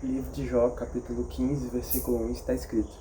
Livro de Jó, capítulo 15, versículo 1, está escrito: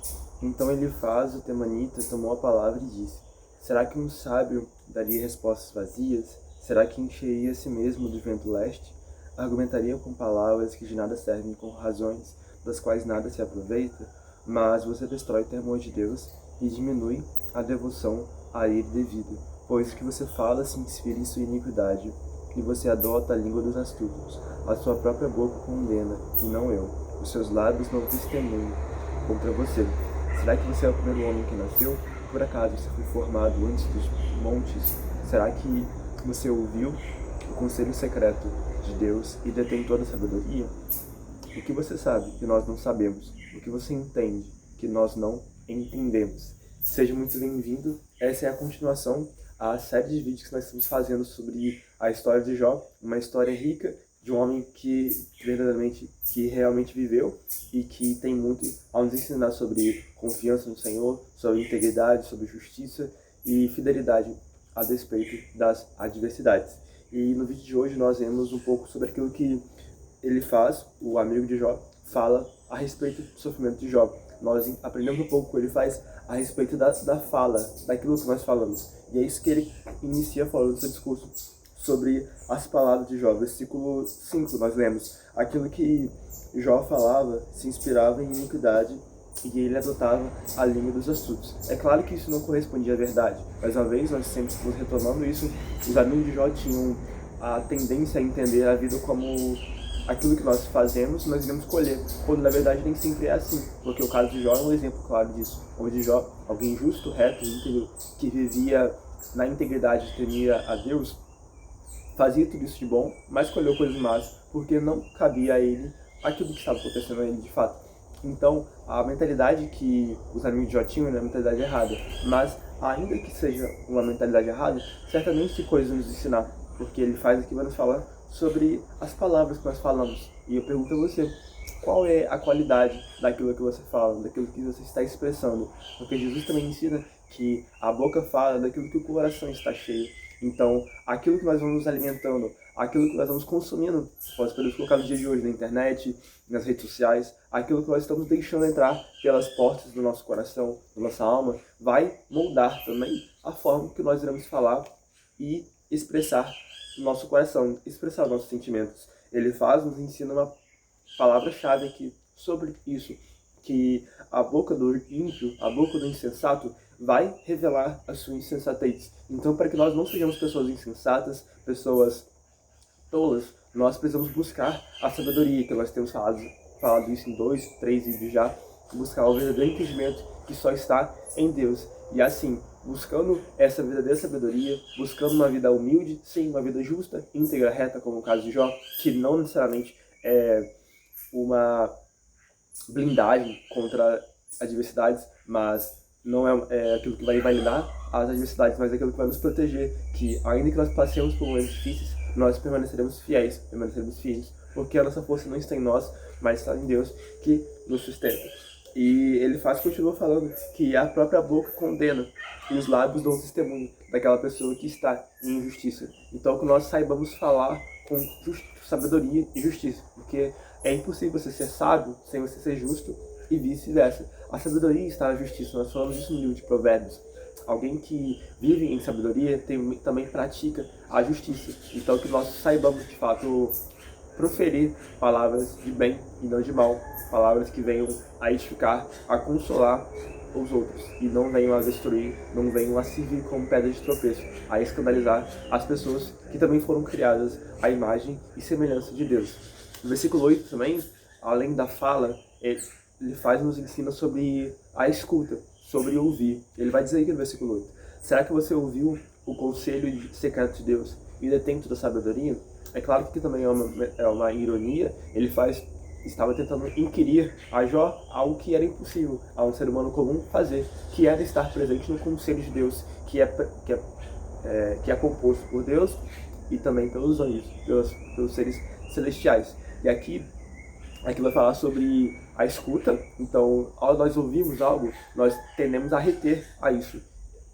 Então Elifaz, o temanita, tomou a palavra e disse: Será que um sábio daria respostas vazias? Será que encheria a si mesmo do vento leste? Argumentaria com palavras que de nada servem, com razões das quais nada se aproveita? Mas você destrói o temor de Deus e diminui a devoção a ele devida, pois o que você fala se inspira em sua iniquidade, e você adota a língua dos astutos. A sua própria boca condena, e não eu. Os seus lábios não testemunham contra você. Será que você é o primeiro homem que nasceu? Por acaso você foi formado antes dos montes? Será que você ouviu o conselho secreto de Deus e detém toda a sabedoria? O que você sabe que nós não sabemos? O que você entende que nós não entendemos? Seja muito bem-vindo. Essa é a continuação à série de vídeos que nós estamos fazendo sobre a história de Jó, uma história rica de um homem que realmente viveu e que tem muito a nos ensinar sobre confiança no Senhor, sobre integridade, sobre justiça e fidelidade a despeito das adversidades. E no vídeo de hoje nós vemos um pouco sobre aquilo que Elifaz, o amigo de Jó, fala a respeito do sofrimento de Jó. Nós aprendemos um pouco com Elifaz a respeito da fala, daquilo que nós falamos. E é isso que ele inicia falando no seu discurso sobre as palavras de Jó. Versículo 5, nós lemos: Aquilo que Jó falava se inspirava em iniquidade e ele adotava a língua dos astutos. É claro que isso não correspondia à verdade. Mais uma vez, nós sempre estamos retomando isso. Os amigos de Jó tinham a tendência a entender a vida como aquilo que nós fazemos, nós iremos colher, quando na verdade nem sempre é assim, porque o caso de Jó é um exemplo claro disso. O de Jó, alguém justo, reto, íntegro, que vivia na integridade, temia a Deus, fazia tudo isso de bom, mas colheu coisas más, porque não cabia a ele aquilo que estava acontecendo a ele de fato. Então, a mentalidade que os amigos de Jó tinham era a mentalidade errada, mas ainda que seja uma mentalidade errada, certamente tem coisas a nos ensinar, porque ele faz aqui, vai nos falar sobre as palavras que nós falamos. E eu pergunto a você, qual é a qualidade daquilo que você fala, daquilo que você está expressando? Porque Jesus também ensina que a boca fala daquilo que o coração está cheio. Então, aquilo que nós vamos nos alimentando, aquilo que nós vamos consumindo, podemos colocar no dia de hoje na internet, nas redes sociais, aquilo que nós estamos deixando entrar pelas portas do nosso coração, da nossa alma, vai moldar também a forma que nós iremos falar e expressar no nosso coração, expressar nossos sentimentos. Ele nos ensina uma palavra-chave aqui sobre isso, que a boca do ímpio, a boca do insensato, vai revelar a sua insensatez. Então, para que nós não sejamos pessoas insensatas, pessoas tolas, nós precisamos buscar a sabedoria, que nós temos falado isso em 2, 3 vídeos já, buscar o verdadeiro entendimento que só está em Deus. E assim, buscando essa verdadeira sabedoria, buscando uma vida humilde, sim, uma vida justa, íntegra, reta, como o caso de Jó, que não necessariamente é uma blindagem contra adversidades, mas não é aquilo que vai invalidar as adversidades, mas é aquilo que vai nos proteger, que ainda que nós passemos por momentos difíceis, nós permaneceremos fiéis, permaneceremos firmes, porque a nossa força não está em nós, mas está em Deus que nos sustenta. E ele continua falando que a própria boca condena e os lábios dão testemunho daquela pessoa que está em injustiça. Então que nós saibamos falar com sabedoria e justiça, porque é impossível você ser sábio sem você ser justo e vice-versa. A sabedoria está na justiça, nós falamos isso no livro de Provérbios. Alguém que vive em sabedoria também pratica a justiça. Então que nós saibamos de fato proferir palavras de bem e não de mal, palavras que venham a edificar, a consolar os outros e não venham a destruir, não venham a servir como pedra de tropeço, a escandalizar as pessoas que também foram criadas à imagem e semelhança de Deus. No versículo 8 também, além da fala, ele nos ensina sobre a escuta, sobre ouvir. Ele vai dizer aqui no versículo 8: Será que você ouviu o conselho secreto de Deus e detém toda a sabedoria? É claro que aqui também é uma ironia. Ele estava tentando inquirir a Jó algo que era impossível a um ser humano comum fazer, que era estar presente no conselho de Deus, que é composto por Deus e também pelos anjos, pelos seres celestiais. E aqui vai falar sobre a escuta. Então, ao nós ouvirmos algo, nós tendemos a reter a isso.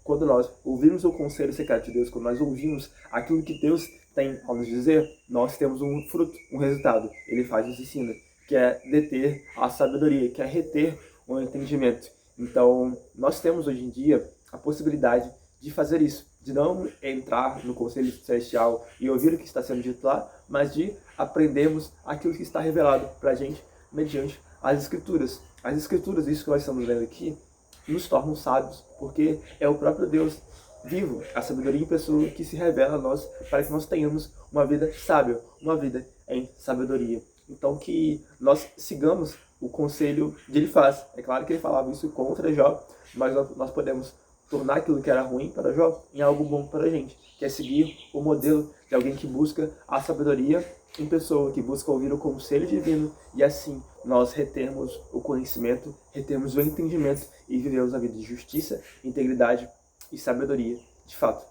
Quando nós ouvimos o conselho secreto de Deus, quando nós ouvimos aquilo que Deus tem a nos dizer, nós temos um fruto, um resultado. Ele nos ensina que é deter a sabedoria, que é reter o entendimento. Então, nós temos hoje em dia a possibilidade de fazer isso, de não entrar no conselho celestial e ouvir o que está sendo dito lá, mas de aprendermos aquilo que está revelado para a gente mediante as Escrituras. As Escrituras, isso que nós estamos lendo aqui, nos tornam sábios, porque é o próprio Deus vivo, a sabedoria em pessoa que se revela a nós para que nós tenhamos uma vida sábia, uma vida em sabedoria. Então que nós sigamos o conselho de Elifaz. É claro que ele falava isso contra Jó, mas nós podemos tornar aquilo que era ruim para Jó em algo bom para a gente, que é seguir o modelo de alguém que busca a sabedoria em pessoa, que busca ouvir o conselho divino, e assim nós retemos o conhecimento, retemos o entendimento e vivemos a vida de justiça, integridade e sabedoria, de fato,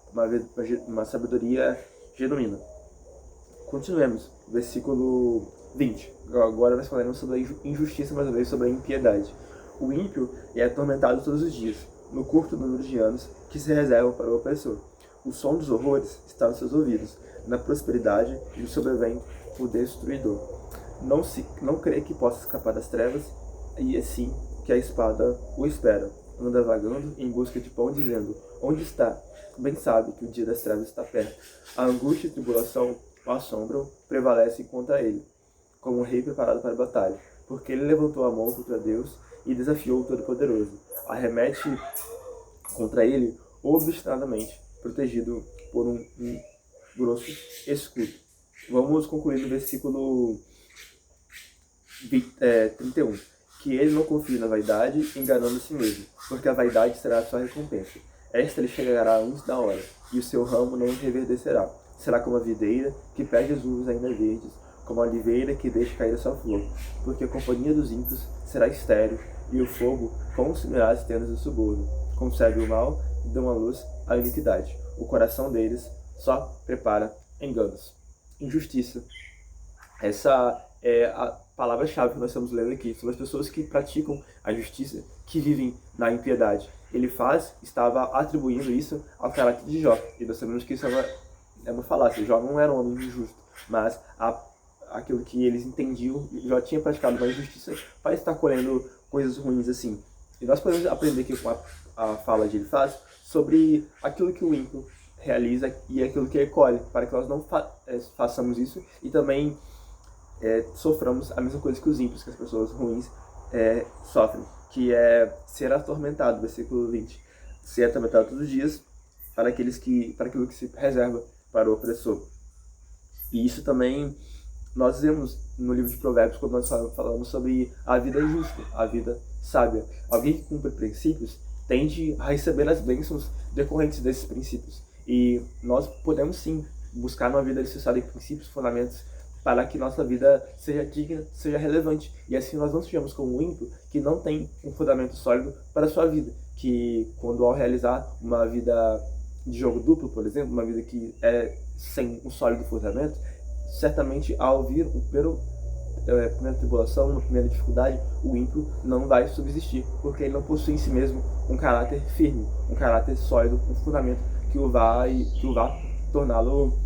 uma sabedoria genuína. Continuemos, versículo 20. Agora nós falaremos sobre a injustiça, mais uma vez sobre a impiedade. O ímpio é atormentado todos os dias, no curto número de anos que se reservam para o opressor. O som dos horrores está nos seus ouvidos, na prosperidade lhe sobrevém o destruidor. Não crê que possa escapar das trevas, e assim que a espada o espera. Anda vagando em busca de pão, dizendo: onde está? Bem sabe que o dia das trevas está perto. A angústia e a tribulação o assombram, prevalecem contra ele, como um rei preparado para a batalha, porque ele levantou a mão contra Deus e desafiou o Todo-Poderoso. Arremete contra ele obstinadamente, protegido por um grosso escudo. Vamos concluir no versículo 31. Que ele não confie na vaidade, enganando a si mesmo, porque a vaidade será a sua recompensa. Esta lhe chegará antes da hora, e o seu ramo não reverdecerá. Será como a videira que perde as uvas ainda verdes, como a oliveira que deixa cair a sua flor. Porque a companhia dos ímpios será estéril, e o fogo consumirá as tendas do suborno. Concebe o mal e dão à luz a iniquidade. O coração deles só prepara enganos. Injustiça. Essa é a palavra-chave que nós estamos lendo aqui. São as pessoas que praticam a justiça, que vivem na impiedade. Elifaz estava atribuindo isso ao caráter de Jó. E nós sabemos que isso é uma falácia. Jó não era um homem injusto, mas aquilo que eles entendiam, Jó tinha praticado uma injustiça para estar colhendo coisas ruins assim. E nós podemos aprender aqui com a fala de Elifaz sobre aquilo que o ímpio realiza e aquilo que ele colhe, para que nós não façamos isso e também soframos a mesma coisa que os ímpios, que as pessoas ruins sofrem, que é ser atormentado, versículo 20. Ser atormentado todos os dias para aquilo que se reserva para o opressor. E isso também nós vemos no livro de Provérbios, quando nós falamos sobre a vida justa, a vida sábia. Alguém que cumpre princípios tende a receber as bênçãos decorrentes desses princípios. E nós podemos sim buscar uma vida alicerçada em princípios, fundamentos, para que nossa vida seja digna, seja relevante. E assim nós não sejamos como um ímpio que não tem um fundamento sólido para a sua vida. Que quando ao realizar uma vida de jogo duplo, por exemplo, uma vida que é sem um sólido fundamento, certamente ao vir a primeira tribulação, uma primeira dificuldade, o ímpio não vai subsistir, porque ele não possui em si mesmo um caráter firme, um caráter sólido, um fundamento que o vá torná-lo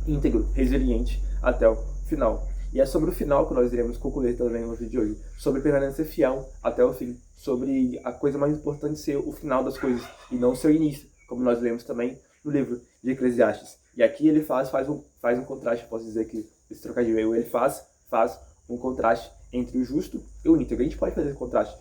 íntegro, resiliente até o final. E é sobre o final que nós iremos concluir também no vídeo de hoje, sobre permanecer fiel até o fim, sobre a coisa mais importante ser o final das coisas e não o seu início, como nós lemos também no livro de Eclesiastes. E aqui ele faz um contraste, posso dizer que esse trocadilho ele faz um contraste entre o justo e o íntegro. A gente pode fazer esse contraste.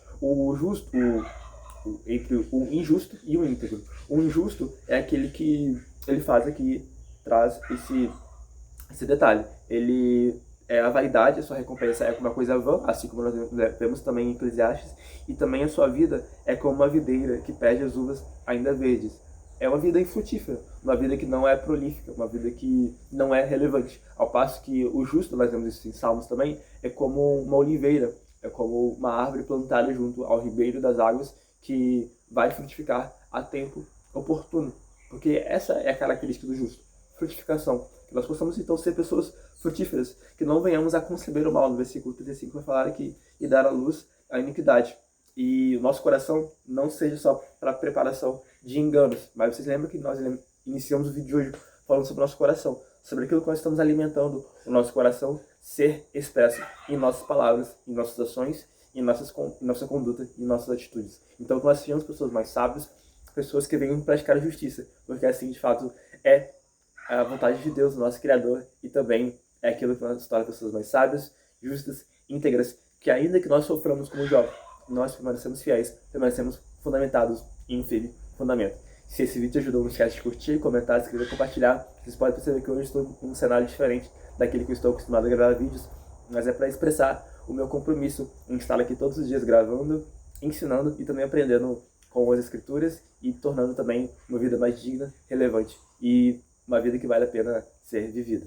Entre o injusto e o íntegro. O injusto é aquele que ele faz aqui, traz esse detalhe. Ele é a vaidade, a sua recompensa é uma coisa vã, assim como nós vemos também em Eclesiastes, e também a sua vida é como uma videira que perde as uvas ainda verdes. É uma vida infrutífera, uma vida que não é prolífica, uma vida que não é relevante. Ao passo que o justo, nós vemos isso em Salmos também, é como uma oliveira, é como uma árvore plantada junto ao ribeiro das águas que vai frutificar a tempo oportuno. Porque essa é a característica do justo, frutificação. Que nós possamos então ser pessoas frutíferas, que não venhamos a conceber o mal. No versículo 35 vai falar aqui, e dar à luz a iniquidade. E o nosso coração não seja só para preparação de enganos, mas vocês lembram que nós iniciamos o vídeo de hoje falando sobre o nosso coração, sobre aquilo que nós estamos alimentando o nosso coração, ser expresso em nossas palavras, em nossas ações, em nossa conduta e em nossas atitudes. Então, que nós sejamos pessoas mais sábias, pessoas que venham praticar a justiça, porque assim, de fato, é a vontade de Deus, nosso Criador, e também é aquilo que nos torna pessoas mais sábias, justas, íntegras, que ainda que nós soframos como jovens, nós permanecemos fiéis, permanecemos fundamentados em um firme fundamento. Se esse vídeo te ajudou, não esquece de curtir, comentar, se inscrever, compartilhar. Vocês podem perceber que hoje estou em um cenário diferente daquele que eu estou acostumado a gravar vídeos, mas é para expressar o meu compromisso em estar aqui todos os dias gravando, ensinando e também aprendendo com as escrituras e tornando também uma vida mais digna, relevante e uma vida que vale a pena ser vivida.